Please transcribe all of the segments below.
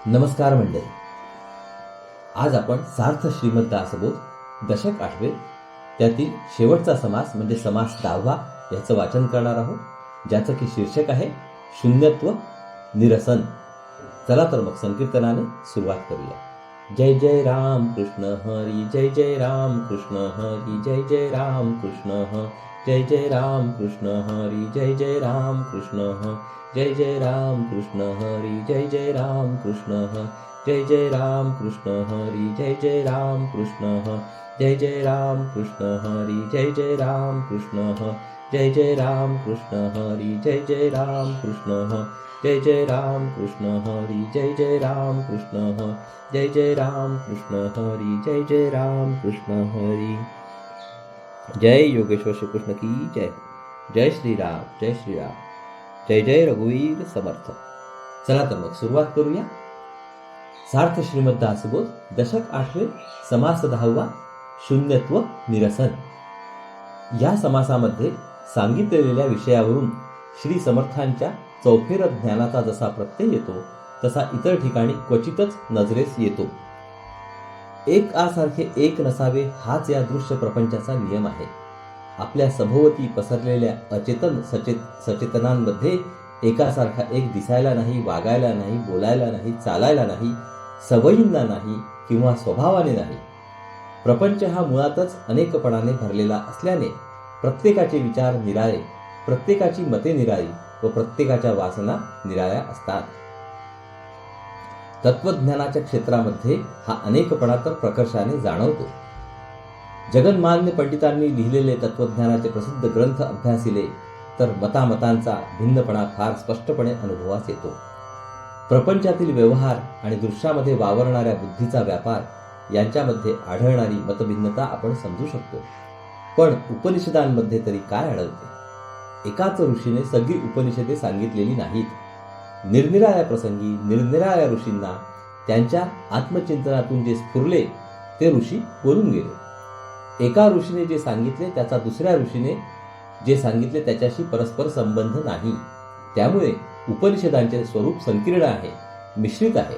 नमस्कार मंडळी. आज आपण सार्थ श्रीमद दासबोध दशक 8 त्यातील शेवटचा समास म्हणजे समास 10 याचं वाचन करणार आहोत, ज्याचं की शीर्षक आहे शून्यत्व निरसन. चला तर मग संकीर्तनाने सुरुवात करूया. जय जय राम कृष्ण हरी, जय जय राम कृष्ण हरी, जय जय राम कृष्ण हरी, जय जय राम कृष्ण हरी, जय जय राम कृष्ण हरी, जय जय राम कृष्ण हरी, जय जय राम कृष्ण हरी, जय जय राम कृष्ण हरी, जय जय राम कृष्ण हरी, जय जय राम कृष्ण हरी, जय जय राम कृष्ण हरी, जय जय राम कृष्ण हरी, जय जय राम कृष्ण हरी, जय जय राम कृष्ण हरी, जय जय राम कृष्ण हरी, जय जय राम कृष्ण हरी, जय जय राम कृष्ण हरी. जय योगेश्वर श्री कृष्ण की जय. जय श्रीराम, जय श्रीराम, जय जय रघुवीर समर्थ. चला तर मग सुरुवात करूया. सार्थ श्रीमद दासबोध दशक 8 समास 10 शून्यत्व निरसन. या समासामध्ये सांगितलेल्या विषयावरून श्री समर्थांच्या चौफेर ज्ञानाचा जसा प्रत्यय येतो तसा इतर ठिकाणी क्वचितच नजरेस येतो. एक आसारखे एक नसावे हाच या दृश्य प्रपंचाचा नियम आहे. आपल्या सभोवती पसरलेल्या अचेतन सचेतनांमध्ये एकासारखा एक दिसायला नाही, वागायला नाही, बोलायला नाही, चालायला नाही, सवयींना नाही किंवा स्वभावाने नाही. प्रपंच हा मुळातच अनेकपणाने भरलेला असल्याने प्रत्येकाचे विचार निराळे, प्रत्येकाची मते निराळी व प्रत्येकाच्या वासना निराळ्या असतात. तत्वज्ञानाच्या क्षेत्रामध्ये हा अनेकपणा तर प्रकर्षाने जाणवतो. जगन्मान्य पंडितांनी लिहिलेले तत्वज्ञानाचे प्रसिद्ध ग्रंथ अभ्यासिले तर मतामतांचा भिन्नपणा फार स्पष्टपणे अनुभवास येतो. प्रपंचातील व्यवहार आणि दृश्यामध्ये वावरणाऱ्या बुद्धीचा व्यापार यांच्यामध्ये आढळणारी मतभिन्नता आपण समजू शकतो. पण उपनिषदांमध्ये तरी काय आढळते? एकाच ऋषीने सगळी उपनिषदे सांगितलेली नाहीत. निरनिराळ्या प्रसंगी निरनिराळ्या ऋषींना त्यांच्या आत्मचिंतनातून जे स्फुरले ते ऋषी बोलून गेले. एका ऋषीने जे सांगितले त्याचा दुसऱ्या ऋषीने जे सांगितले त्याच्याशी परस्पर संबंध नाही. त्यामुळे उपनिषदांचे स्वरूप संकीर्ण आहे, मिश्रित आहे.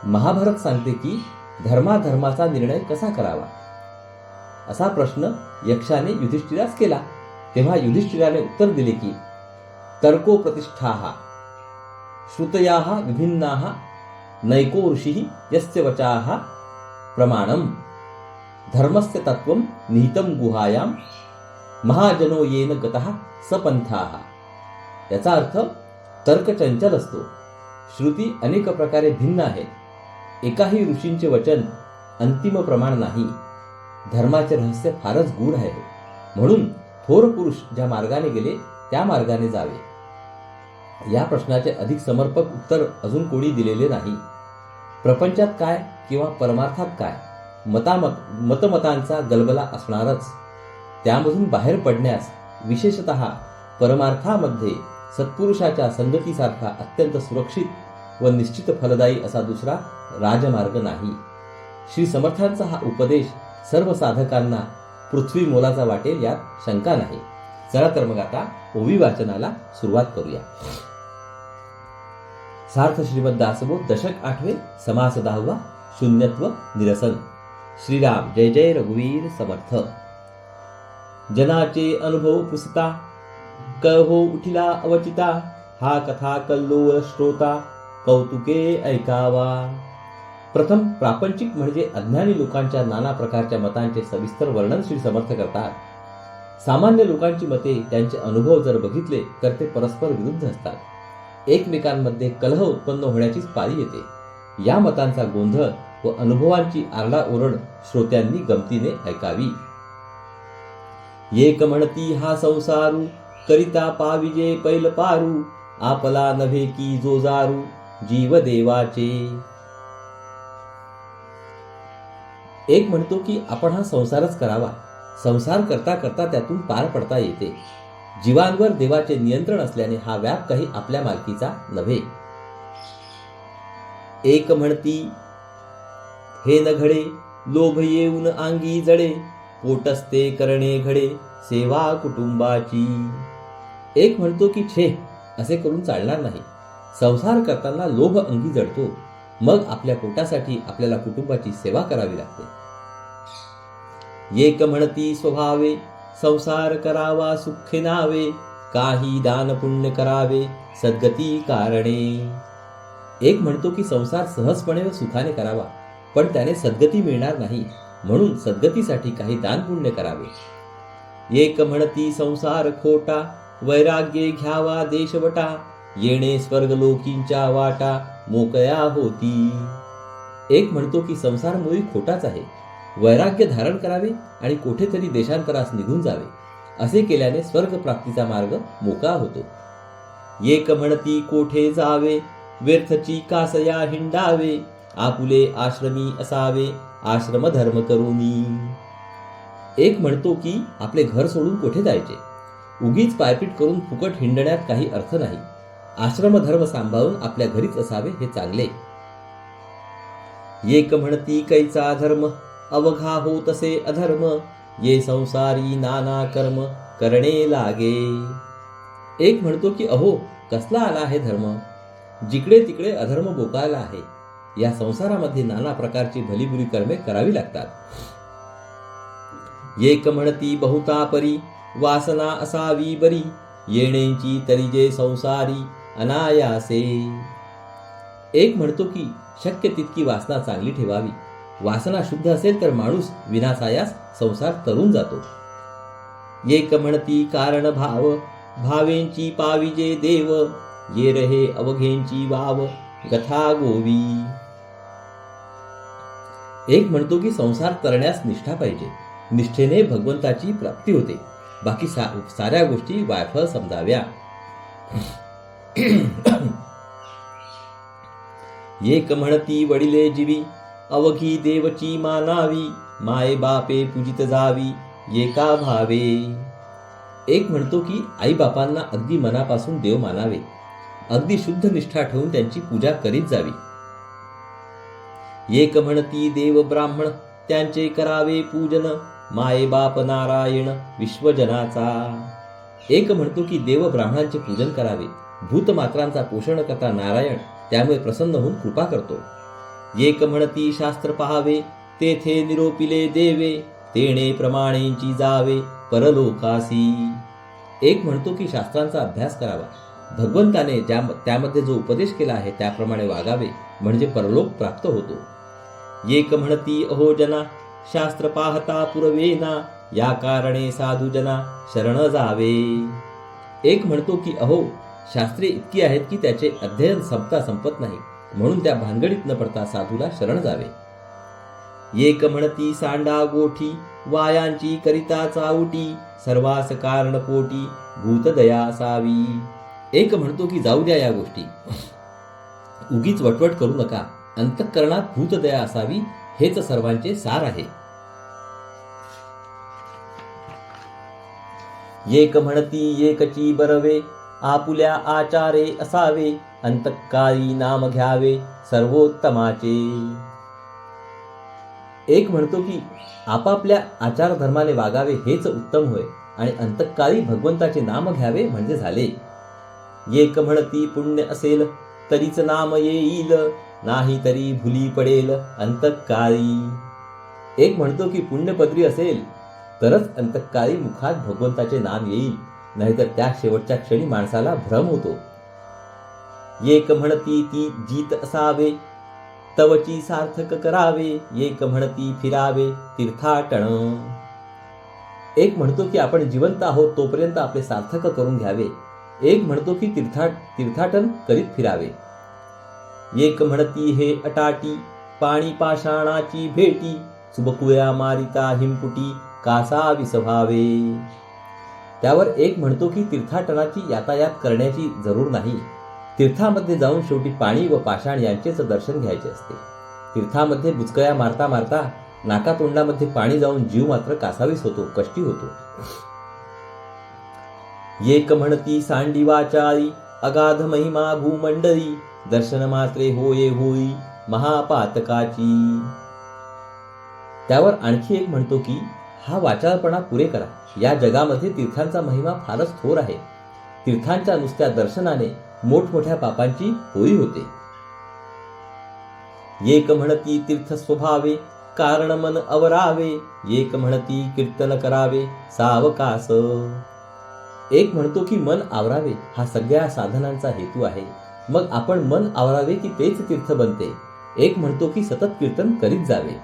महाभारत सांगते की धर्माधर्माचा निर्णय कसा करावा असा प्रश्न यक्षाने युधिष्ठिरास केला. तेव्हा युधिष्ठिराने उत्तर दिले की तर्को प्रतिष्ठाः श्रुतयाः विभिन्नाः नैको ऋषिः यस्य वचाः प्रमाणम् धर्मस्य तत्त्वं निहितं गुहायां महाजनो येन गतः सपंथाः. याचा अर्थ तर्क चंचल असतो, श्रुती अनेक प्रकारे भिन्न आहेत, एकाही ऋषींचे वचन अंतिम प्रमाण नाही, धर्माचे रहस्य फारच गूढ आहे, म्हणून थोर पुरुष ज्या मार्गाने गेले त्या मार्गाने जावे. या प्रश्नाचे अधिक समर्पक उत्तर अजून कोणी दिलेले नाही. प्रपंचात काय किंवा परमार्थात काय मतमतांचा गलबला असणारच. त्यामधून बाहेर पडण्यास विशेषतः परमार्थामध्ये सत्पुरुषाच्या संगतीसारखा अत्यंत सुरक्षित व निश्चित फलदायी असा दुसरा राजमार्ग नाही. श्री समर्थांचा हा उपदेश सर्व साधकांना पृथ्वी मोलाचा वाटेल यात शंका नाही. चला तर मग आता ओवी वाचनाला सुरुवात करूया. सार्थ श्रीमद दासबोध दशक 8 समास 10 शून्यत्व निरसन. श्रीराम जय जय रघुवीर समर्थ. जनाचे अनुभव पुसता कहो उठिला अवचिता, हा कथा कल्लोळ श्रोता कौतुके ऐकावा. प्रथम प्रापंचिक म्हणजे अज्ञानी लोकांच्या नाना प्रकारच्या मतांचे सविस्तर वर्णन श्री समर्थ करतात. सामान्य लोकांची मते त्यांचे अनुभव जर बघितले तर ते परस्पर विरुद्ध असतात. एकमेकांमध्ये कलह उत्पन्न होण्याचीच पाळी येते. या मतांचा गोंधळ व अनुभवांची आरडाओरड श्रोत्यांनी गमतीने ऐकावी. एक म्हणती हा संसारू, करिता पाविजे पैल पारू, आपला नव्हे की जो जारू, जीव देवाचे. एक म्हणतो की आपण हा संसारच करावा, संसार करता करता त्यातून पार पडता येते. जीवांवर देवाचे नियंत्रण असल्याने हा व्याप काही आपल्या मालकीचा नव्हे. एक म्हणती हे न घडे, लोभ येऊन अंगी जडे, पोटस्ते करणे घडे, सेवा कुटुंबाची. एक म्हणतो की छे, असे करून चालणार नाही, संसार करताना लोभ अंगी जडतो, मग आपल्या पोटासाठी आपल्याला कुटुंबाची सेवा करावी लागते. एक म्हणती स्वभावे संसार करावा सुखे नावे, काही दान पुण्य करावे सद्गती कारणे. एक म्हणतो की संसार सहजपणे व सुखाने करावा, पण त्याने सद्गती मिळणार नाही, म्हणून सद्गतीसाठी काही दान पुण्य करावे. एक म्हणती संसार खोटा, वैराग्य घ्यावा देशवटा, येणे स्वर्गलोकींच्या वाटा मोकळ्या होती. एक म्हणतो की संसार मुळी खोटाच आहे, वैराग्य धारण करावे आणि कोठेतरी देशांतरास निघून जावे, असे केल्याने स्वर्ग प्राप्तीचा मार्ग मोकळा होतो. एक म्हणती कोठे जावे, व्यर्थची कासया हिंडावे, आपुले आश्रमी असावे, आश्रम धर्म करुनी. एक म्हणतो की आपले घर सोडून कोठे जायचे, उगीच पायपीट करून फुकट हिंडण्यात काही अर्थ नाही, आश्रम धर्म सांभाळून आपल्या घरीच असावे हे चांगले. एक म्हणती कैचा धर्म, अवघा हो तसे अधर्म, ये संसारी नाना कर्म करणे लागे. एक म्हणतो की अहो कसला आला आहे धर्म, जिकडे तिकडे अधर्म बोकाळला आहे, या संसारामध्ये नाना प्रकारची भलीबुरी कर्मे करावी लागतात. एक म्हणती बहुता परी, वासना असावी बरी, येण्याची तरी जे संसारी अनायासे. एक म्हणतो की शक्य तितकी वासना चांगली ठेवावी, वासना शुद्ध असेल तर माणूस विनासायास संसार तरून जातो. एक म्हणती कारण भाव, भावेंची पाविजे देव, ये रहे अवघेंची वाव गथा गोवी. एक म्हणतो की संसार तरण्यास निष्ठा पाहिजे, निष्ठेने भगवंताची प्राप्ती होते, बाकी साऱ्या गोष्टी वायफळ समजाव्या. एक म्हणती वडिले जीवी, अवघी देवची मानावी, माये बापे पूजित जावी एका भावे. एक म्हणतो की आई बापांना अगदी मनापासून देव मानावे, अगदी शुद्ध निष्ठा ठेवून त्यांची पूजा करीत जावी. एक म्हणती देव ब्राह्मण, त्यांचे करावे पूजन, माये बाप नारायण विश्वजनाचा. एक म्हणतो की देव ब्राह्मणांचे पूजन करावे, भूतमात्रांचा पोषण करता नारायण त्यामुळे प्रसन्न होऊन कृपा करतो. एक म्हणती शास्त्र पहावे, तेथे निरोपिले देवे, तेणे प्रमाणेंची जावे परलोकासी. एक म्हणतो की शास्त्रांचा अभ्यास करावा, भगवंताने त्यामध्ये जो उपदेश केला आहे त्याप्रमाणे वागावे, म्हणजे परलोक प्राप्त होतो. एक म्हणती अहो जना, शास्त्र पाहता पुरवेना, या कारणे साधू जना शरण जावे. एक म्हणतो की अहो शास्त्रे इतकी आहेत की त्याचे अध्ययन संपत नाही, म्हणून त्या भानगडीत न पडता साधूला शरण जावे. एक म्हणती सांडा गोठी, वायांची करिता चावटी, सर्वास कारण पोटी भूतदया असावी. एक म्हणतो की जाऊ द्या या गोष्टी, उगीच वटवट करू नका, अंतःकरणात भूतदया असावी, हेच सर्वांचे सार आहे. एक म्हणती एकची बरवे, आपुल्या आचारे असावे, अंतःकाळी नाम घ्यावे सर्वोत्तमाचे. एक म्हणतो की आपापल्या आचार धर्माने वागावे हेच उत्तम होय, आणि अंतःकाळी भगवंताचे नाम घ्यावे म्हणजे झाले. एक म्हणती पुण्य असेल तरीच नाम येईल, नाही तरी भुली पडेल अंतःकाळी. एक म्हणतो की पुण्यपदरी असेल तरच अंतःकाळी मुखात भगवंताचे नाम येईल, नाहीतर त्या शेवटच्या क्षणी माणसाला भ्रम होतो. एक म्हणती ती जीत असावे, तवची सार्थक करावे, एक म्हणती फिरावे तीर्थाटन. एक म्हणतो की आपण जिवंत आहोत तोपर्यंत आपले सार्थक करून घ्यावे, एक म्हणतो की तीर्थाटन करीत फिरावे. एक म्हणती हे अटाटी, पाणी पाषाणाची भेटी, सुबकुळ्या मारिता हिमपुटी कासावी स्वभावे. त्यावर एक म्हणतो की तीर्थाटनाची यातायात करण्याची जरूर नाही, तीर्थामध्ये जाऊन शेवटी पाणी व पाषाण यांचेच दर्शन घ्यायचे असते. तीर्थामध्ये बुचकळ्या मारता मारता नाकातोंडामध्ये पाणी जाऊन जीव मात्र कासावीस होतो, कष्टी होतो. एक म्हणती सांडी वाचाळी, अगाध महिमा भूमंडळी, दर्शन मात्रे होये होई महापातकाची. त्यावर आणखी एक म्हणतो की हा वाचाळपणा पुरे करा, या जगामध्ये तीर्थांचा महिमा फारच थोर आहे, तीर्थांच्या नुसत्या दर्शनाने मोठमोठ्या पापांची होळी होते. एक म्हणती तीर्थ स्वभावे कारण मन अवरावे, एक म्हणती कीर्तन करावे सावकास. एक म्हणतो की मन आवरावे हा सगळ्या साधनांचा हेतू आहे. मग आपण मन आवरावे की तेच तीर्थ बनते. एक म्हणतो की सतत कीर्तन करीत जावे.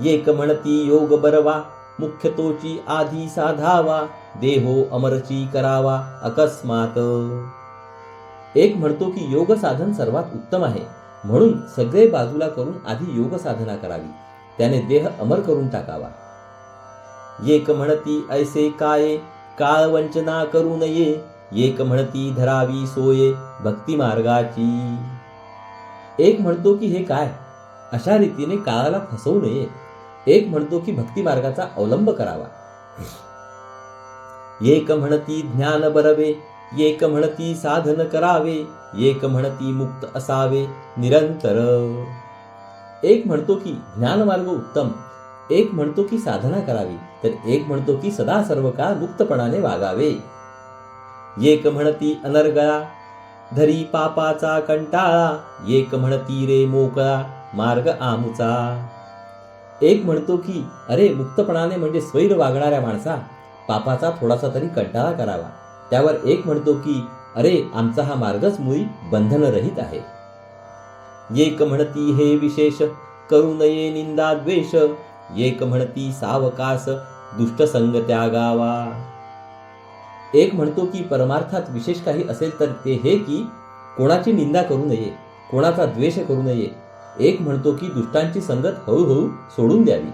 एक म्हणती योग बरवा मुख्य तोची आधी साधावा, देहो अमरची करावा अकस्मात. एक म्हणतो की योग साधन सर्वात उत्तम आहे, म्हणून सगळे बाजूला करून आधी योग साधना करावी, त्याने देह अमर करून टाकावा. एक म्हणती ऐसे काये काळ वंचना करू नये, एक म्हणती धरावी सोये भक्ती मार्गाची. एक म्हणतो की हे काय, अशा रीतीने काळाला फसवू नये. एक म्हणतो की भक्ती मार्गाचा अवलंब करावा. एक म्हणती ज्ञान बरवे, एक म्हणती साधन करावे, एक म्हणती मुक्त असावे निरंतर. एक म्हणतो की ज्ञानमार्ग उत्तम, एक म्हणतो की साधना करावी, तर एक म्हणतो की सदा सर्व काळ मुक्तपणाने वागावे. एक म्हणती अनर्गळा धरी पापाचा कंटाळा, एक म्हणती रे मोकळा मार्ग आमुचा. एक म्हणतो की अरे मुक्तपणाने म्हणजे स्वैर वागणाऱ्या माणसा पापाचा थोडासा तरी कंटाळा करावा. त्यावर एक म्हणतो की अरे आमचा हा मार्गच मुळी बंधनरहित आहे. एक म्हणती हे विशेष करू नये निंदा द्वेष, एक म्हणती सावकाश दुष्ट संग त्यागावा. एक म्हणतो की परमार्थात विशेष काही असेल तर ते हे की कोणाची निंदा करू नये, कोणाचा द्वेष करू नये. एक म्हणतो की दुष्टांची संगत हळूहळू सोडून द्यावी.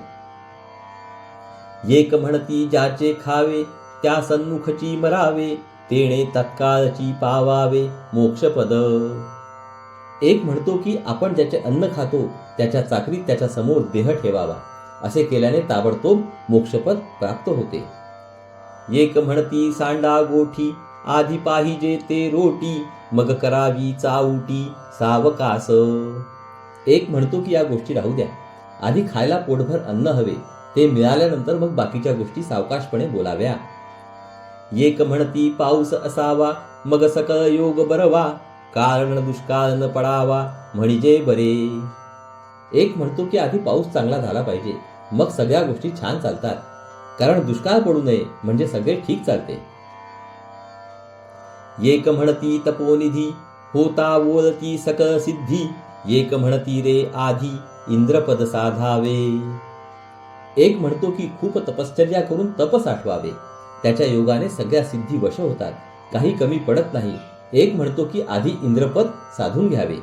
एक म्हणती ज्याचे खावे त्या सन्मुखची मरावे, तेणे तत्काळची पावावे मोक्षपद. एक म्हणतो की आपण ज्याचे अन्न खातो त्याच्या चाकरीत त्याच्या समोर देह ठेवावा, असे केल्याने ताबडतोब मोक्षपद प्राप्त होते. एक म्हणती सांडा गोठी आधी पाहिजे ते रोटी, मग करावी चाऊटी सावकास. एक म्हणतो की या गोष्टी राहू द्या, आधी खायला पोटभर अन्न हवे, ते मिळाल्यानंतर मग बाकीच्या गोष्टी सावकाशपणे बोलाव्या. एक म्हणती पाऊस असावा मग सकळ योग बरवा, कारण दुष्काळ न पडावा म्हणजे बरे. एक म्हणतो की आधी पाऊस चांगला झाला पाहिजे, मग सगळ्या गोष्टी छान चालतात, कारण दुष्काळ पडू नये म्हणजे सगळे ठीक चालते. एक म्हणती तपोनिधी होता बोलती सकळ सिद्धी, एक म्हणती रे आधी इंद्रपद साधावे. एक म्हणतो की खूप तपश्चर्या करून तप साठवावे, त्याच्या योगाने सगळ्या सिद्धी वश होतात, काही कमी पडत नाही. एक म्हणतो की आधी इंद्रपद साधून घ्यावे.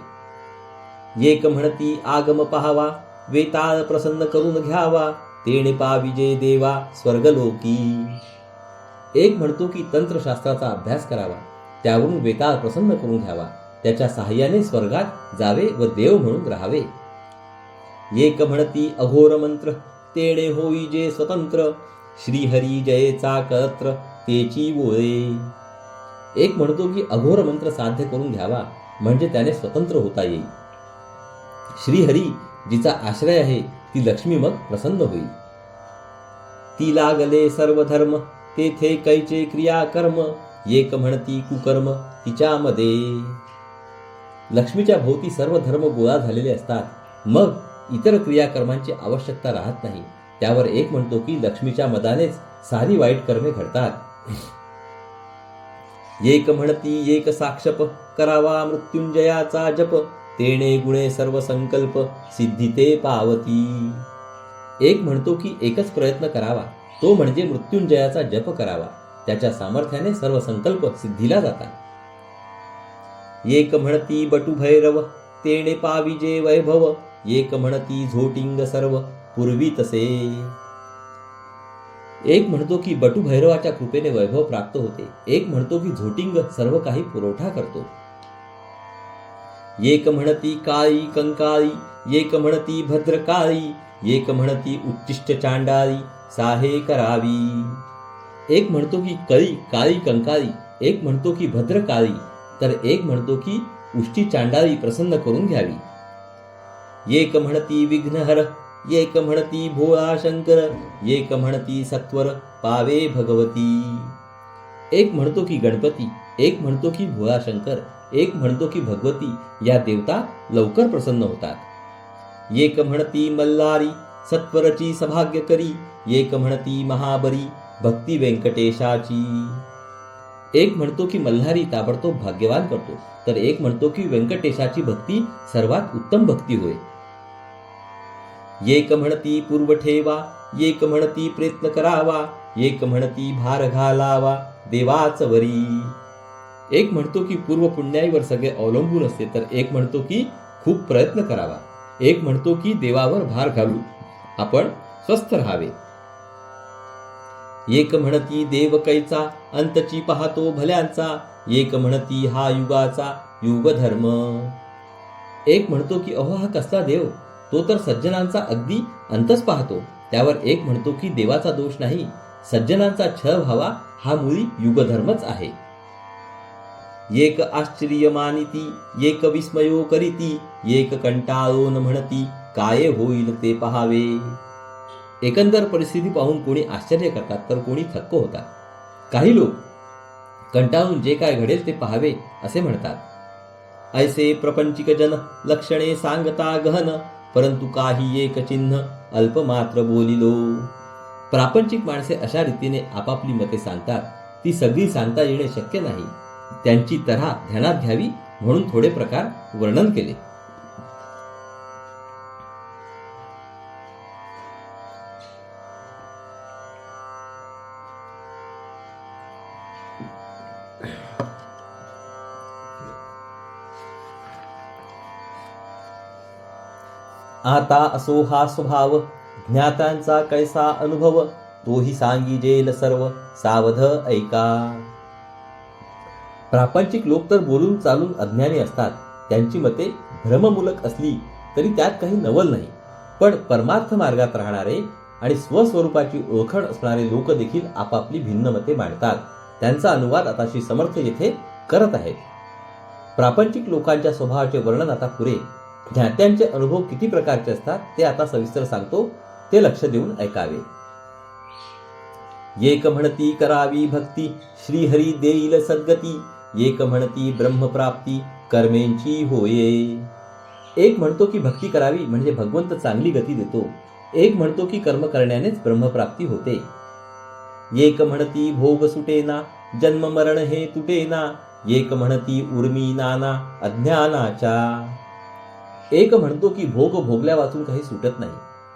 एक म्हणती आगम पहावा वेताळ प्रसन्न करून घ्यावा, तेणे पाविजे देवा स्वर्गलोकी. एक म्हणतो की तंत्रशास्त्राचा अभ्यास करावा, त्यावरून वेताळ प्रसन्न करून घ्यावा, त्याच्या सहाय्याने स्वर्गात जावे व देव म्हणून राहावे. एक म्हणती अघोर मंत्र तेणे होईजे स्वतंत्र, श्रीहरी जयेचा कळत्र तेची वोळे. एक म्हणतो की अघोर मंत्र साध्य करून घ्यावा, म्हणजे त्याने स्वतंत्र होता येईल. श्रीहरी जिचा आश्रय आहे ती लक्ष्मी मग प्रसन्न होईल. ती लागले सर्व धर्म तेथे कैचे क्रियाकर्म, एक म्हणती कुकर्म तिच्यामध्ये. लक्ष्मीच्या भोवती सर्व धर्म गोळा झालेले असतात, मग इतर क्रियाकर्मांची आवश्यकता राहत नाही. त्यावर एक म्हणतो की लक्ष्मीच्या मदानेच सारी वाईट कर्मे घडतात. एक म्हणती एक साक्षप करावा मृत्युंजयाचा जप, तेणे गुणे सर्व संकल्प सिद्धी ते पावती. एक म्हणतो की एकच प्रयत्न करावा, तो म्हणजे मृत्युंजयाचा जप करावा, त्याच्या सामर्थ्याने सर्व संकल्प सिद्धीला जातात. एक म्हणती बटुभैरव तेणे पाविजे वैभव, एक म्हणती झोटिंग सर्व पूर्वी तसे. एक म्हणतो की बटुभैरवाच्या कृपेने वैभव प्राप्त होते, एक म्हणतो की झोटिंग सर्व काही पुरवठा करतो. एक म्हणती काळी कंकाळी, एक म्हणती भद्रकाळी, एक म्हणती उच्चिष्ट चांडाळी साहे करावी. एक म्हणतो की कळी काळी कंकाळी, एक म्हणतो की भद्रकाळी, तर एक म्हणतो की उष्टी चांडाळी प्रसन्न करून घ्यावी. एक म्हणती विघ्नहर, एक म्हणती भोळा शंकर, एक म्हणती सत्वर पावे भगवती. एक म्हणतो की गणपती, एक म्हणतो की भोळा शंकर, एक म्हणतो की भगवती या देवता लवकर प्रसन्न होतात. एक म्हणती मल्हारी सत्वरची सभाग्य करी, एक म्हणती महाबरी भक्ती व्यंकटेशाची. एक म्हणतो की मल्हारी ताबडतोब भाग्यवान करतो, तर एक म्हणतो की व्यंकटेशाची भक्ती सर्वात उत्तम भक्ती होय. एक म्हणती पूर्व ठेवा, एक म्हणती प्रयत्न करावा, एक म्हणती भार घालावा देवाच वरी. एक म्हणतो की पूर्व पुण्याईवर सगळे अवलंबून असते, तर एक म्हणतो की खूप प्रयत्न करावा. एक म्हणतो की देवावर भार घालून आपण स्वस्थ राहावे. एक म्हणती देव कैचा अंतची पाहतो भल्यांचा, एक म्हणती हा युगाचा युग धर्म. एक म्हणतो की अहो हा कसला देव, तो तर सज्जनांचा अगदी अंतच पाहतो. त्यावर एक म्हणतो की देवाचा दोष नाही, सज्जनांचा छळ व्हावा हा मुळी युगधर्मच आहे. एक आश्चर्य मानिती, एक विस्मयो करीती, एक कंटाळून म्हणती काय होईल ते पहावे. एकंदर परिस्थिती पाहून कोणी आश्चर्य करतात, तर कोणी थक्क होतात. काही लोक कंटाळून जे काय घडेल ते पाहावे असे म्हणतात. ऐसे प्रपंचिक जन लक्षणे सांगता गहन, परंतु काही एक चिन्ह अल्प मात्र बोलिलो. प्रापंचिक माणसे अशा रीतीने आपापली मते सांगतात, ती सगळी सांगता येणे शक्य नाही. त्यांची तऱ्हा ध्यानात घ्यावी म्हणून थोडे प्रकार वर्णन केले. आता असो हा स्वभाव, ज्ञात्यांचा कैसा अनुभव, तोही सांगिजेल सर्व सावध ऐका. प्रापंचिक लोक तर बोलून चालून अज्ञानी असतात. त्यांची मते भ्रममूलक असली तरी त्यात काही नवल नाही. पण परमार्थ मार्गात राहणारे आणि स्वस्वरूपाची ओळखण असणारे लोक देखील आपापली भिन्न मते मांडतात. त्यांचा अनुवाद आता श्री समर्थ येथे करत आहेत. प्रापंचिक लोकांच्या स्वभावाचे वर्णन आता पुरे. ज्ञात्यांचे अनुभव किती प्रकारचे असतात ते आता सविस्तर सांगतो, ते लक्ष देऊन ऐकावे. एक म्हणती करावी भक्ती, श्रीहरी देईल सद्गती, एक म्हणती ब्रह्मप्राप्ती कर्मेंची होये. एक म्हणतो की भक्ती करावी म्हणजे भगवंत चांगली गती देतो. एक म्हणतो की कर्म करण्यानेच ब्रह्मप्राप्ती होते. एक म्हणती भोग सुटेना, जन्म मरण हे तुटेना, एक म्हणती उर्मी नाना अज्ञानाच्या. एक म्हणतो की भोग भोगल्या वाचून काही सुटत नाही,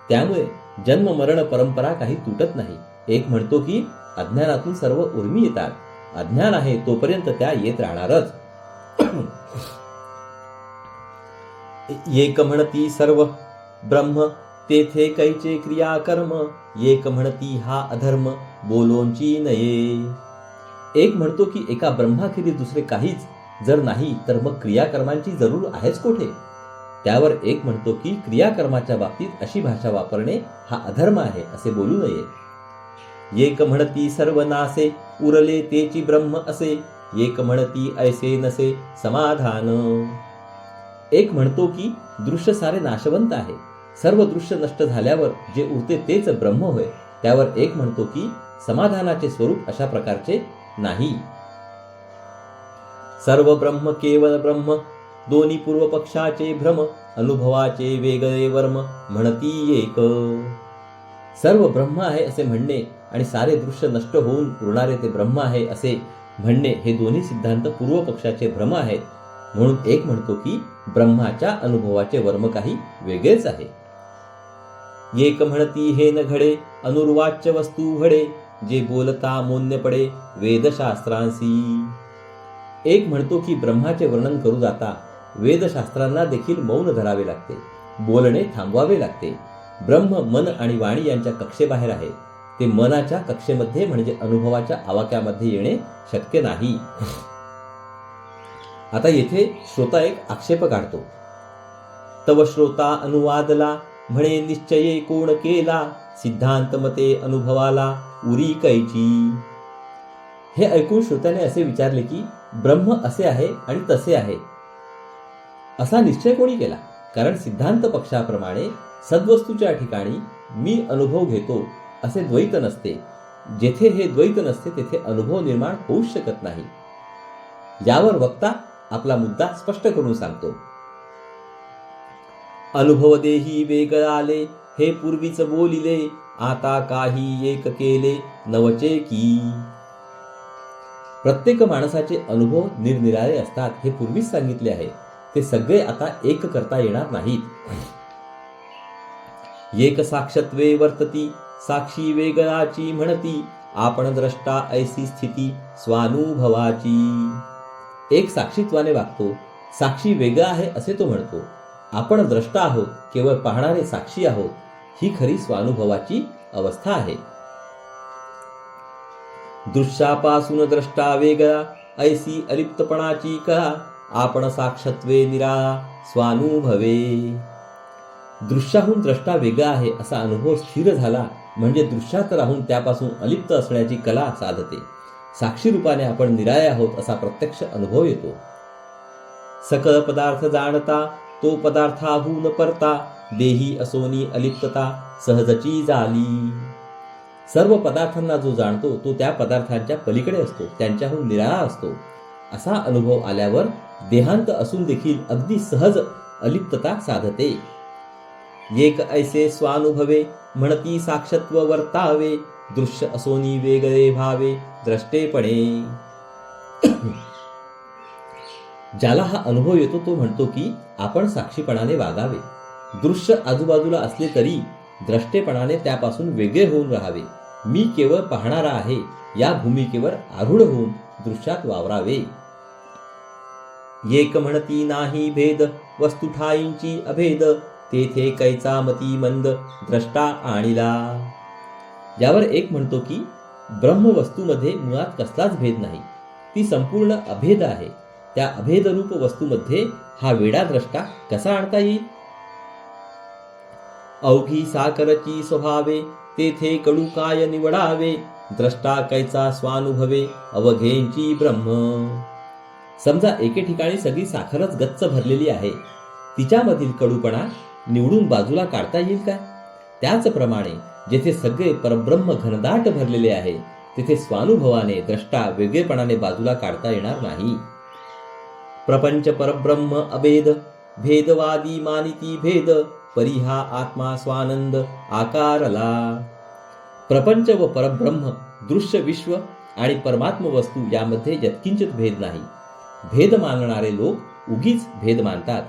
त्यामुळे जन्म मरण परंपरा काही तुटत नाही. एक म्हणतो की अज्ञानातून सर्व उर्मी येतात, अज्ञान आहे तोपर्यंत त्या येत राहणारच. एक म्हणती सर्व ब्रह्म तेथे कैचे क्रियाकर्म, एक म्हणती हा अधर्म बोलोंची नये. एक म्हणतो की एका ब्रह्माखेरीज दुसरे काहीच जर नाही तर मग क्रियाकर्मांची जरूर आहेच कोठे. त्यावर एक म्हणतो की क्रियाकर्माच्या बाबतीत अशी भाषा वापरणे हा अधर्म आहे असे बोलू नये. एक म्हणती सर्व नासे उरले तेची ब्रह्म असे, एक म्हणती ऐसे नसे समाधान. एक म्हणतो की दृश्य सारे नाशवंत आहे, सर्व दृश्य नष्ट झाल्यावर जे उरते तेच ब्रह्म होय. त्यावर एक म्हणतो की समाधानाचे स्वरूप अशा प्रकारचे नाही. सर्व ब्रह्म केवळ ब्रह्म, दोन्ही पूर्व पक्षाचे भ्रम, अनुभवाचे वेगळे वर्म म्हणती एक. सर्व ब्रह्म आहे असे म्हणणे आणि सारे दृश्य नष्ट होऊन उरणारे ते ब्रह्म आहे असे म्हणणे हे दोन्ही सिद्धांत पूर्व पक्षाचे भ्रम आहेत. म्हणून एक म्हणतो की ब्रह्माच्या अनुभवाचे वर्म काही वेगळेच आहे. एक म्हणती हे न घडे अनुर्वाच्य वस्तू घडे, जे बोलता मौन्य पडे वेदशास्त्रांसी. एक म्हणतो की ब्रह्माचे वर्णन करू जाता वेदशास्त्रांना देखील मौन धरावे लागते, बोलणे थांबवावे लागते. ब्रह्म मन आणि वाणी यांच्या कक्षेबाहेर आहे. ते मनाच्या कक्षेमध्ये म्हणजे अनुभवाच्या आवाक्यामध्ये येणे शक्य नाही. आता येथे श्रोता एक आक्षेप काढतो. तव श्रोता अनुवादला म्हणे निश्चये कोण केला, सिद्धांत मते अनुभवाला उरी कैची. हे ऐकून श्रोत्याने असे विचारले की ब्रह्म असे आहे आणि तसे आहे असा निश्चय कोणी केला. कारण सिद्धांत पक्षाप्रमाणे सद्वस्तूच्या ठिकाणी मी अनुभव घेतो असे द्वैत नसते. जेथे हे द्वैत नसते तेथे अनुभव निर्माण होऊच शकत नाही. यावर वक्ता आपला मुद्दा स्पष्ट करून सांगतो. अनुभव देही वेगळाले, हे पूर्वीच बोलिले, आता काही एक केले नवचे की. प्रत्येक माणसाचे अनुभव निरनिराळे असतात, हे पूर्वीच सांगितले आहे. ते सगळे आता एक करता येणार नाहीत. एक साक्षत्वे वर्तती, साक्षी वेगळाची म्हणती, आपण द्रष्टा ऐसी स्थिती स्वानुभवाची. एक साक्षीत्वाने वागतो, साक्षी वेगळा आहे असे तो म्हणतो. आपण द्रष्टा आहोत, केवळ पाहणारे साक्षी आहोत, ही खरी स्वानुभवाची अवस्था आहे. दृश्यापासून द्रष्टा वेगळा, ऐसी अलिप्तपणाची कळा, आपण साक्षत्वे निराळा स्वानुभवे. दृश्याहून द्रष्टा वेगळा आहे असा अनुभव स्थिर झाला म्हणजे दृश्यात राहून त्यापासून अलिप्त असण्याची कला साधते. साक्षी रूपाने आपण निराळे आहोत असा प्रत्यक्ष अनुभव येतो. सकळ पदार्थ जाणता, तो पदार्थाहून परता, देही असोनी अलिप्तता सहजची झाली. सर्व पदार्थांना जो जाणतो तो त्या पदार्थांच्या पलीकडे असतो, त्यांच्याहून निराळा असतो. असा अनुभव आल्यावर देहांत असून देखील अगदी सहज अलिप्तता साधते. एक ऐसे स्वानुभवे, म्हणती साक्षत्व वर्तावे, दृश्य असोनी वेगळे भावे द्रष्टेपणे. ज्याला हा अनुभव येतो तो म्हणतो की आपण साक्षीपणाने वागावे. दृश्य आजूबाजूला असले तरी द्रष्टेपणाने त्यापासून वेगळे होऊन राहावे. मी केवळ पाहणारा आहे या भूमिकेवर आरूढ होऊन दृश्यात वावरावे. एक म्हणती नाही भेद, वस्तू ठाईंची अभेद, तेथे कैचा मती मंद द्रष्टा आणिला. यावर एक म्हणतो की ब्रह्मवस्तूमध्ये मुळात कसलाच भेद नाही, ती संपूर्ण अभेद आहे. त्या अभेदरूप वस्तूमध्ये हा वेडा द्रष्टा कसा आणता येईल. अवघी साखरची स्वभावे, तेथे कडू काय निवडावे, द्रष्टा कैचा स्वानुभवे अवघेंची ब्रह्म. समजा एके ठिकाणी सगळी साखरच गच्च भरलेली आहे, तिच्यामधील कडूपणा निवडून बाजूला काढता येईल का. त्याचप्रमाणे जेथे सगळे परब्रह्म घनदाट भरलेले आहे तेथे स्वानुभवाने द्रष्टा वेगळेपणाने बाजूला काढता येणार नाही. प्रपंच परब्रह्म अभेद, भेदवादी मानिती भेद, परिहा आत्मा स्वानंद आकारला. प्रपंच व परब्रह्म, दृश्य विश्व आणि परमात्म वस्तू यामध्ये यत्किंचित भेद नाही. भेद मानणारे लोक उगीच भेद मानतात.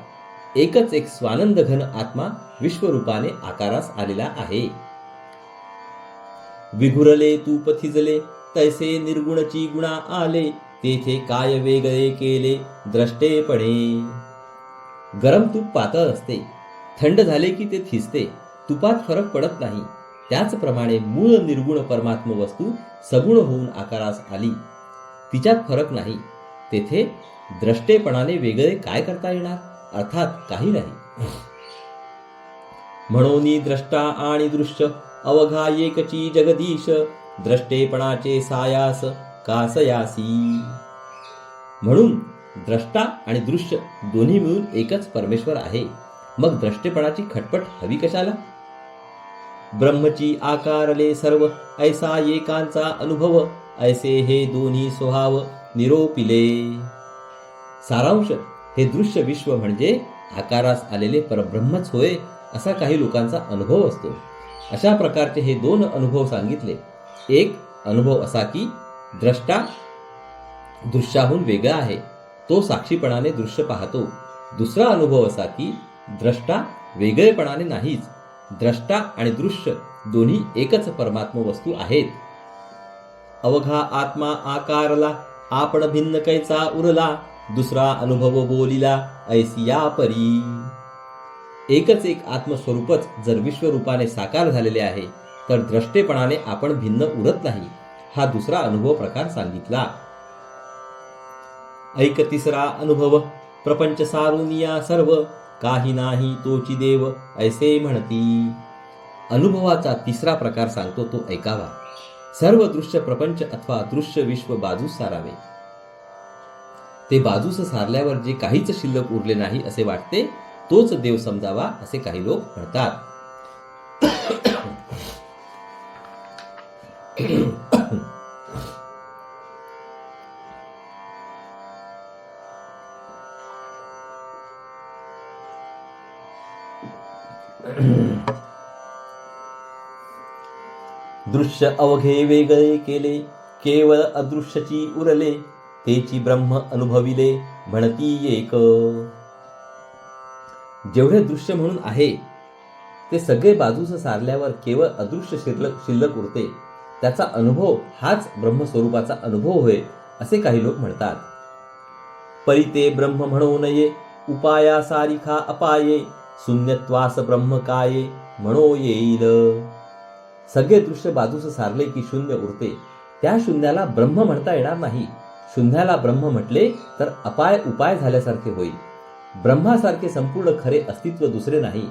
एकच एक स्वानंद घन आत्मा विश्वरूपाने आकारास आलेला आहे. विघुरले तूप थिजले, तैसे निर्गुणची गुणा आले, तेथे काय वेगळे केले द्रष्टेपणे. गरम तूप पातळ असते, थंड झाले की ते थिजते, तुपात फरक पडत नाही. त्याचप्रमाणे मूळ निर्गुण परमात्म वस्तू सगुण होऊन आकारास आली, तिच्यात फरक नाही. तेथे द्रष्टेपणाने वेगळे काय करता येणार, अर्थात काही नाही. म्हणून द्रष्टा आणि दृश्य अवघा एकची जगदीश, द्रष्टेपणाचे सायास कासयासी. म्हणून द्रष्टा आणि दृश्य दोन्ही मिळून एकच परमेश्वर आहे, मग द्रष्टेपणाची खटपट हवी कशाला. ब्रह्मची आकारले सर्व, ऐसा एकांचा अनुभव, ऐसे हे दोन्ही स्वभाव निरोपिले. सारांश, हे दृश्य विश्व म्हणजे आकारास आलेले परब्रह्मच होय असा काही लोकांचा अनुभव असतो. अशा प्रकारचे हे दोन अनुभव सांगितले. एक अनुभव असा की द्रष्टा दृश्याहून वेगळा आहे, तो साक्षीपणाने दृश्य पाहतो. दुसरा अनुभव असा की द्रष्टा वेगळेपणाने नाहीच, द्रष्टा आणि दृश्य दोन्ही एकच परमात्म वस्तू आहेत. अवघा आत्मा आकारला, आपण भिन्न कैचा उरला, दुसरा अनुभव बोलिला ऐसिया परी. एकच एक आत्मस्वरूपच जर विश्वरूपाने साकार झालेले आहे तर द्रष्टेपणाने आपण भिन्न उरत नाही, हा दुसरा अनुभव प्रकार सांगितला. ऐक तिसरा अनुभव, प्रपंच सारुनिया सर्व, काही नाही तोची देव ऐसे म्हणती. अनुभवाचा तिसरा प्रकार सांगतो तो ऐकावा. सर्व दृश्य प्रपंच अथवा दृश्य विश्व बाजूस सारावे. ते बाजूस सारल्यावर जे काहीच शिल्लक उरले नाही असे वाटते तोच देव समजावा असे काही लोक म्हणतात. दृश्य अवघे वेगळे केले, केवळ अदृश्यची उरले, तेची ब्रह्म अनुभविले म्हणती एक. जेवढे दृश्य म्हणून आहे ते सगळे बाजूस सारल्यावर केवळ अदृश्य शिल्लक उरते. त्याचा अनुभव हाच ब्रह्मस्वरूपाचा अनुभव होय असे काही लोक म्हणतात. परी ते ब्रह्म म्हणू नये, उपाया सारिखा अपाये, शून्यत्वास ब्रह्म काये म्हणो येईल. सगळे दृश्य बाजूस सारले की शून्य उरते. त्या शून्याला ब्रह्म म्हणता येणार नाही. शून्याला ब्रह्म म्हटले तर उपाय झाल्यासारखे होईल. ब्रह्मासारखे संपूर्ण खरे अस्तित्व दुसरे नाही.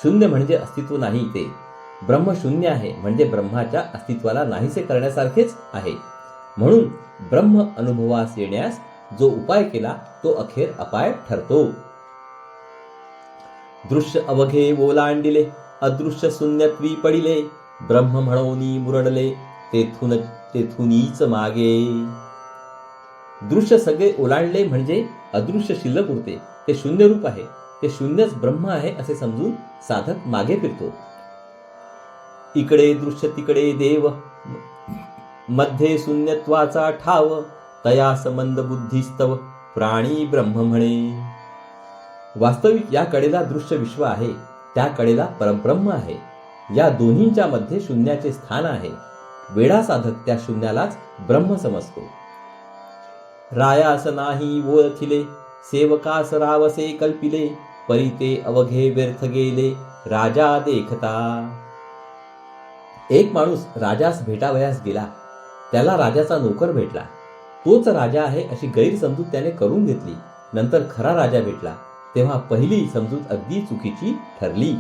शून्य म्हणजे अस्तित्व नाही ते. ब्रह्म शून्य आहे म्हणजे ब्रह्माच्या अस्तित्वाला नाहीसे करण्यासारखेच आहे. म्हणून ब्रह्म अनुभवास येण्यास जो उपाय केला तो अखेर अपाय ठरतो. दृश्य अवघे ओलांडिले, अदृश्य शून्यत्वी पडिले, ब्रह्म म्हणोनी मुरडले, तेथुनीच मागे. दृश्य सगळे ओलांडले म्हणजे अदृश्य शिल्लक उरते. ते शून्य रूप आहे. ते शून्यच ब्रह्म आहे असे समजून साधक मागे फिरतो. इकडे दृश्य तिकडे देव, मध्ये शून्यत्वाचा ठाव, तया संबंध बुद्धिस्तव प्राणी ब्रह्म म्हणे. वास्तविक या कडेला दृश्य विश्व आहे, त्या कडेला परब्रह्म आहे. या दोन्हींच्या मध्ये शून्याचे स्थान आहे. वेडा साधक त्या शून्यालाच ब्रह्म समजतो. रायास नाही ओळखिले, सेवकास रावसे कल्पिले, परी ते अवघे व्यर्थ गेले, राजा देखता. एक माणूस राजास भेटावयास गेला. त्याला राजाचा नोकर भेटला. तोच राजा आहे अशी गैरसमजूत त्याने करून घेतली. नंतर खरा राजा भेटला तेव्हा पहिली समजूत अगदी चुकीची ठरली.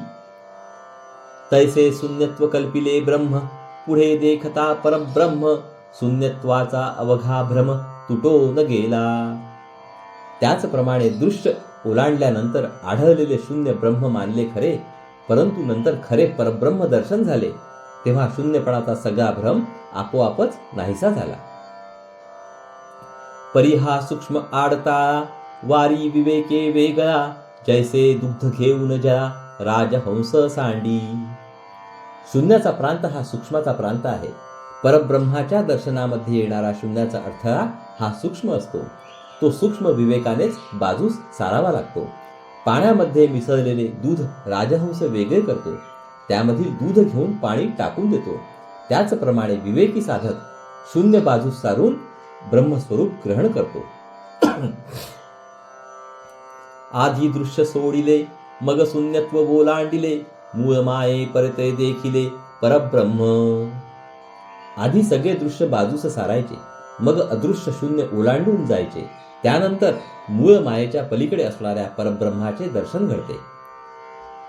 तैसे शून्यत्व कल्पिले ब्रह्म, पुढे देखता परब्रह्म, शून्यत्वाचा अवघा भ्रम तुटो न गेला. त्याचप्रमाणे दृश्य ओलांडल्यानंतर आढळलेले शून्य ब्रह्म मानले खरे, परंतु नंतर खरे परब्रह्म दर्शन झाले तेव्हा शून्यपणाचा सगळा भ्रम आपोआपच नाहीसा झाला. परी हा सूक्ष्म आडता, वारी विवेके वेगळा, जैसे दुग्ध घेऊन जळा, राजहंस सांडी. शून्याचा प्रांत हा सूक्ष्माचा प्रांत आहे. परब्रह्माच्या दर्शनामध्ये येणारा शून्याचा अडथळा हा सूक्ष्म असतो. तो सूक्ष्म विवेकानेच बाजूस सारावा लागतो. पाण्यामध्ये मिसळलेले दूध राजहंस वेगळे करतो. त्यामधील दूध घेऊन पाणी टाकून देतो. त्याचप्रमाणे विवेकी साधक शून्य बाजूस सारून ब्रह्मस्वरूप ग्रहण करतो. आधी दृश्य सोडिले, मग शून्यत्व ओलांडिले, मूळ माये परते देखिले परब्रह्म. आधी सगळे दृश्य बाजूस सारायचे, मग अदृश्य शून्य ओलांडून जायचे. त्यानंतर मूळ मायेच्या पलीकडे असणाऱ्या परब्रह्माचे दर्शन घडते.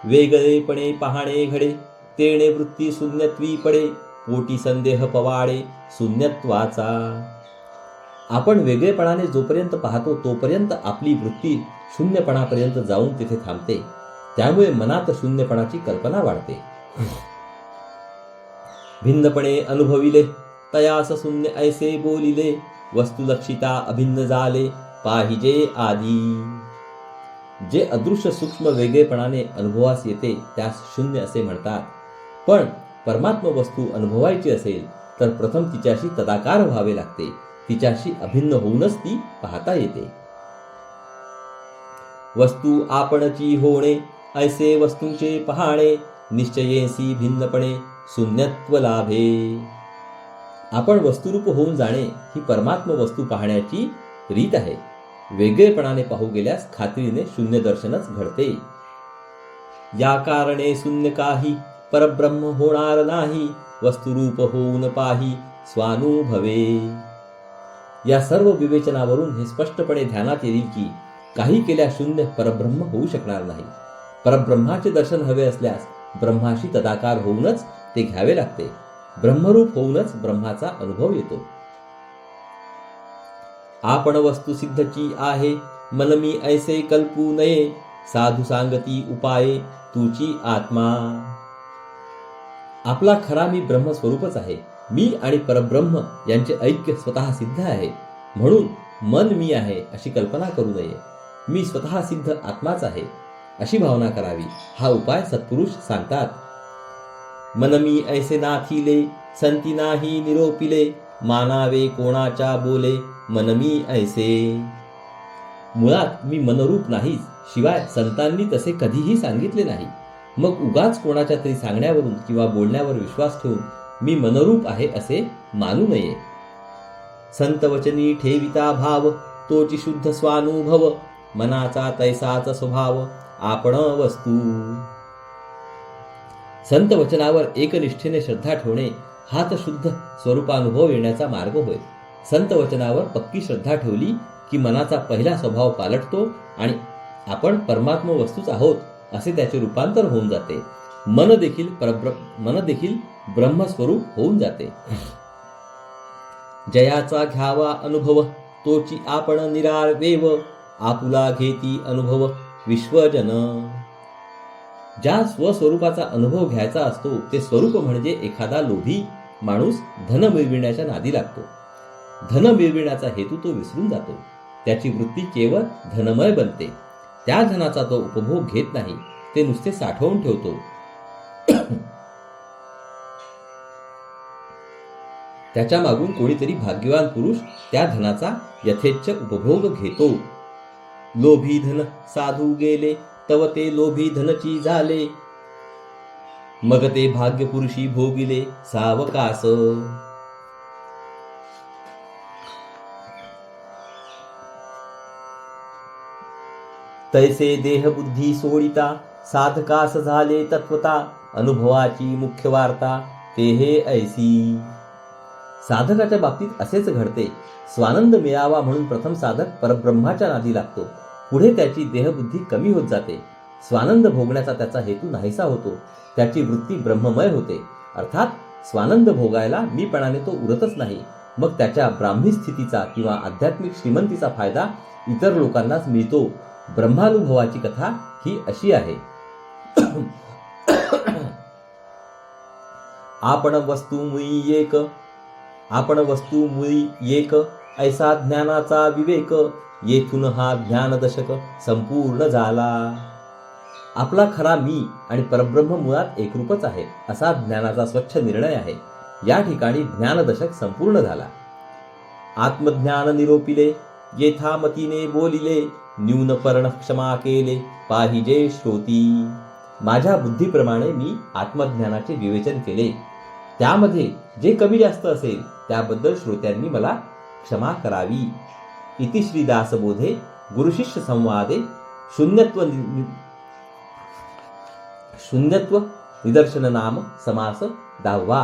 वेगळेपणे पाहणे घडे, तेणे वृत्ती शून्यत्वी पडे, पोटी संदेह पवाडे शून्यत्वाचा. आपण वेगळेपणाने जोपर्यंत पाहतो तोपर्यंत आपली वृत्ती शून्यपणापर्यंत जाऊन तिथे थांबते. त्यामुळे मनात शून्यपणाची कल्पना वाढते. भिन्नपणे अनुभविले, तयास शून्य ऐसे बोलिले, वस्तुलक्षिता अभिन्न झाले पाहिजे आधी. जे अदृश्य सूक्ष्म वेगळेपणाने अनुभवास येते त्यास शून्य असे म्हणतात. पण परमात्म वस्तू अनुभवायची असेल तर प्रथम तिच्याशी तदाकार व्हावे लागते. तिच्याशी अभिन्न होऊनच ती पाहता येते. वस्तू आपणची होणे, ऐसे वस्तूंचे पाहणे, निश्चयेसी भिन्नपणे शून्यत्व लाभे. आपण वस्तुरूप होऊन जाणे ही परमात्म वस्तू पाहण्याची रीत आहे. वेगळेपणाने पाहू गेल्यास खात्रीने शून्य दर्शनच घडते. या कारणे शून्य काही परब्रह्म होणार नाही, वस्तुरूप होऊन पाही स्वानुभवे. या सर्व विवेचनावरून हे स्पष्टपणे ध्यानात येईल की काही केल्या शून्य परब्रह्म होऊ शकणार नाही. परब्रह्माचे दर्शन हवे असल्यास ब्रह्माशी तदाकार होऊनच ते घ्यावे लागते. ब्रह्मरूप होऊनच ब्रह्माचा अनुभव येतो. आपण वस्तू सिद्धची आहे, मन मी ऐसे कल्पू नये, साधू सांगती उपाये तुची आत्मा. आपला खरा मी ब्रह्मस्वरूपच आहे. मी आणि परब्रह्म यांचे ऐक्य स्वतः सिद्ध आहे. म्हणून मन मी आहे अशी कल्पना करू नये. मी स्वतः सिद्ध आत्माच आहे अशी भावना करावी. हा उपाय सत्पुरुष सांगतात. मनमी ऐसे नाथिले संती नाही निरोपिले, मानावे कोणाच्या बोले मनमी ऐसे. मुळात मी मनरूप नाहीच, शिवाय संतांनी तसे कधीही सांगितले नाही. मग उगाच कोणाच्या तरी सांगण्यावरून किंवा बोलण्यावर विश्वास ठेवून मी मनरूप आहे असे मानू नये. संत वचनी ठेविता भाव, तोची शुद्ध स्वानुभव, मनाचा तैसाच स्वभाव, आपण वस्तू. संत वचनावर एकनिष्ठेने श्रद्धा ठेवणे हाच शुद्ध स्वरूपानुभव येण्याचा मार्ग होय. संत वचनावर पक्की श्रद्धा ठेवली की मनाचा पहिला स्वभाव पालटतो आणि आपण परमात्म वस्तूच आहोत असे त्याचे रूपांतर होऊन जाते. मन देखील ब्रह्मस्वरूप होऊन जाते. जयाचा घ्यावा अनुभव, तोची आपण निराळ वेव, आपुला घेती अनुभव विश्वजन. ज्या स्वस्वरूपाचा अनुभव घ्यायचा असतो ते स्वरूप म्हणजे एखादा लोभी माणूस धन मिळविण्याच्या नादी लागतो. धन मिळविण्याचा हेतू तो विसरून जातो. त्याची वृत्ती केवळ धनमय बनते. त्या धनाचा तो उपभोग घेत नाही, ते नुसते साठवून ठेवतो. त्याच्या मागून कोणीतरी भाग्यवान पुरुष त्या धनाचा यथेच्छ उपभोग घेतो. लोभी धन साधू गेले, तव ते लोभी धनची झाले, मग ते भाग्य पुरुषी भोगिले सावकास. तैसे देह बुद्धी सोडिता, साधकास झाले तत्वता, अनुभवाची मुख्य वार्ता ते हे ऐसी. साधकाच्या बाबतीत असेच घडते. स्वानंद मिळावा म्हणून प्रथम साधक परब्रह्माच्या नादी लागतो. पुढे त्याची देहबुद्धी कमी होत जाते. स्वानंद भोगण्याचा त्याचा हेतू नाहीसा होतो. त्याची वृत्ती ब्रह्ममय होते. अर्थात स्वानंद भोगायला मीपणाने तो उरतच नाही. मग त्याच्या ब्राह्मी स्थितीचा किंवा आध्यात्मिक श्रीमंतीचा फायदा इतर लोकांनाच मिळतो. ब्रह्मानुभवाची कथा ही अशी आहे. आपण वस्तू मुळी एक, ऐसा ज्ञानाचा विवेक, येथून हा ज्ञानदशक संपूर्ण झाला. आपला खरा मी आणि परब्रह्म मुळात एकरूपच आहे असा ज्ञानाचा स्वच्छ निर्णय आहे. या ठिकाणी ज्ञानदशक संपूर्ण झाला. आत्मज्ञान निरोपिले, येथामतीने बोलिले, न्यूनपर्ण क्षमा केले, पाहिजे श्रोती. माझ्या बुद्धीप्रमाणे मी आत्मज्ञानाचे विवेचन केले. त्यामध्ये जे कमी जास्त असेल त्याबद्दल श्रोत्यांनी मला क्षमा करावी. इति श्री दासबोधे गुरुशिष्य संवादे शून्यत्व निदर्शन नाम समास 10वा.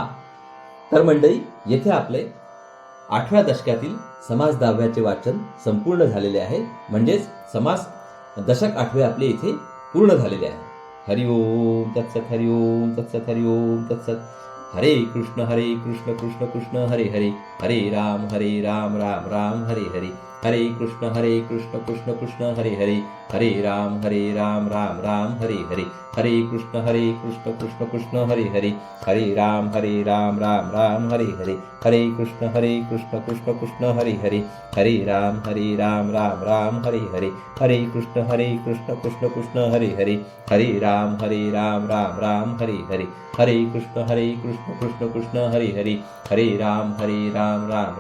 तर मंडळी, येथे आपले 8व्या दशकातील समास 10व्याचे वाचन संपूर्ण झालेले आहे. म्हणजेच समास दशक 8वे आपले इथे पूर्ण झालेले आहे. हरि ओम तत्सत, हरि ओम तत्सत, हरि ओम तत्सत. हरे कृष्ण कृष्ण कृष्ण हरे हरे, हरे राम राम राम हरे हरे, हरे कृष्ण कृष्ण कृष्ण हरे हरे, हरे राम राम राम हरे हरे, हरे कृष्ण कृष्ण कृष्ण हरे हरे, हरे राम राम हरे हरे, हरे कृष्ण कृष्ण कृष्ण हरे हरे, हरे राम राम हरे हरे, हरे कृष्ण कृष्ण कृष्ण हरे हरे, हरे राम राम हरे हरे, हरे कृष्ण कृष्ण कृष्ण हरे हरे, हरे राम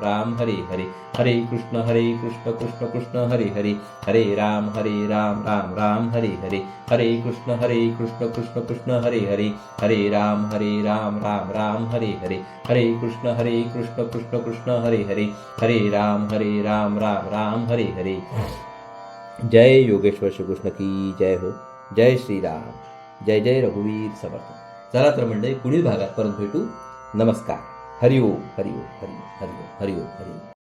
राम हरे हरे, हरे कृष्ण कृष्ण कृष्ण हरे हरे, हरे राम राम हरे हरे, हरे कृष्ण कृष्ण कृष्ण हरे हरे, हरे राम राम हरे हरे, हरे कृष्ण कृष्ण कृष्ण हरे हरे, हरे राम राम हरे हरे. जय योगेश्वर श्री कृष्ण की जय हो. जय श्रीराम. जय जय रघुवीर समर्थ. चला तर मंडळी, पुढील भागात परत भेटू. नमस्कार. हरि ओम हरि ओम हरि ओम हरि ओम हरि ओम हरि ओम.